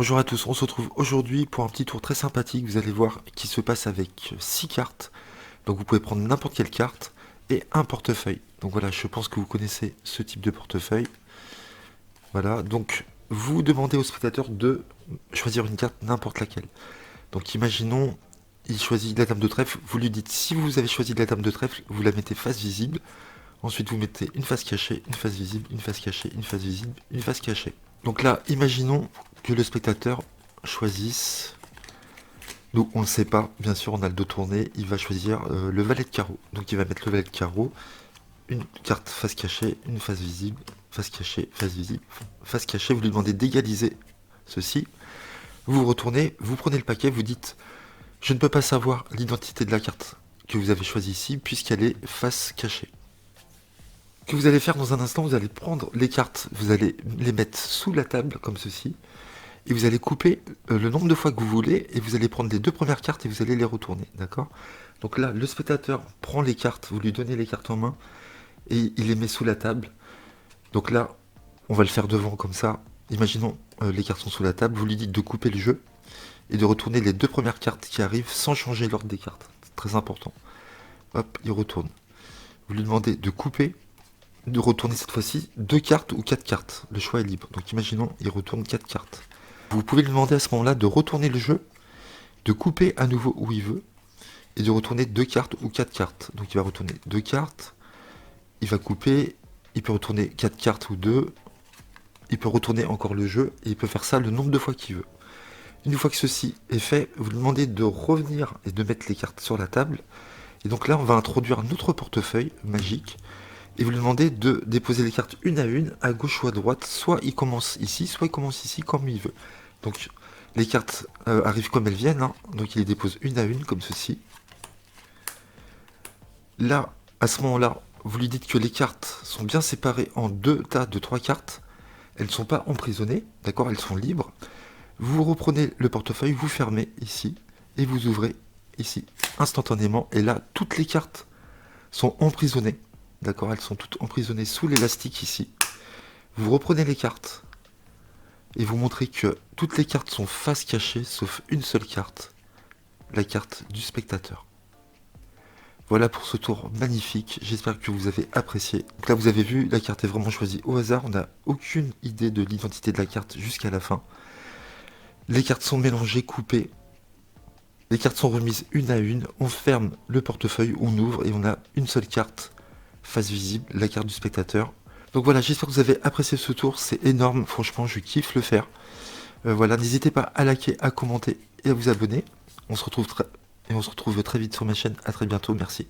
Bonjour à tous, on se retrouve aujourd'hui pour un petit tour très sympathique, vous allez voir, qui se passe avec 6 cartes. Donc vous pouvez prendre n'importe quelle carte et un portefeuille. Donc voilà, je pense que vous connaissez ce type de portefeuille. Voilà, donc vous demandez au spectateur de choisir une carte n'importe laquelle. Donc imaginons, il choisit la dame de trèfle, vous lui dites si vous avez choisi la dame de trèfle, vous la mettez face visible. Ensuite vous mettez une face cachée, une face visible, une face cachée, une face visible, une face cachée. Donc là, imaginons que le spectateur choisisse. Nous, on ne sait pas, bien sûr, on a le dos tourné, il va choisir le valet de carreau. Donc il va mettre le valet de carreau, une carte face cachée, une face visible, face cachée, face visible, face cachée. Vous lui demandez d'égaliser ceci. Vous retournez, vous prenez le paquet, vous dites je ne peux pas savoir l'identité de la carte que vous avez choisie ici, puisqu'elle est face cachée. Ce que vous allez faire dans un instant, vous allez prendre les cartes, vous allez les mettre sous la table, comme ceci, et vous allez couper le nombre de fois que vous voulez, et vous allez prendre les deux premières cartes et vous allez les retourner, d'accord? Donc là, le spectateur prend les cartes, vous lui donnez les cartes en main, et il les met sous la table. Donc là, on va le faire devant comme ça. Imaginons les cartes sont sous la table, vous lui dites de couper le jeu, et de retourner les deux premières cartes qui arrivent sans changer l'ordre des cartes. C'est très important. Hop, il retourne. Vous lui demandez de couper, de retourner cette fois-ci 2 cartes ou 4 cartes. Le choix est libre. Donc imaginons, il retourne 4 cartes. Vous pouvez lui demander à ce moment-là de retourner le jeu, de couper à nouveau où il veut, et de retourner 2 cartes ou 4 cartes. Donc il va retourner 2 cartes, il va couper, il peut retourner 4 cartes ou 2, il peut retourner encore le jeu, et il peut faire ça le nombre de fois qu'il veut. Une fois que ceci est fait, vous lui demandez de revenir et de mettre les cartes sur la table. Et donc là, on va introduire notre portefeuille magique. Et vous lui demandez de déposer les cartes une, à gauche ou à droite. Soit il commence ici, soit il commence ici, comme il veut. Donc les cartes arrivent comme elles viennent. Hein. Donc il les dépose une, comme ceci. Là, à ce moment-là, vous lui dites que les cartes sont bien séparées en 2 tas de 3 cartes. Elles ne sont pas emprisonnées, d'accord? Elles sont libres. Vous reprenez le portefeuille, vous fermez ici, et vous ouvrez ici, instantanément. Et là, toutes les cartes sont emprisonnées. D'accord, elles sont toutes emprisonnées sous l'élastique ici. Vous reprenez les cartes et vous montrez que toutes les cartes sont face cachée sauf une seule carte, la carte du spectateur. Voilà pour ce tour magnifique, j'espère que vous avez apprécié. Donc là vous avez vu, la carte est vraiment choisie au hasard, on n'a aucune idée de l'identité de la carte jusqu'à la fin. Les cartes sont mélangées, coupées. Les cartes sont remises une à une, on ferme le portefeuille, on ouvre et on a une seule carte face visible, la carte du spectateur. Donc voilà, j'espère que vous avez apprécié ce tour, c'est énorme, franchement je kiffe le faire. Voilà, n'hésitez pas à liker, à commenter et à vous abonner. On se retrouve très vite sur ma chaîne, à très bientôt, merci.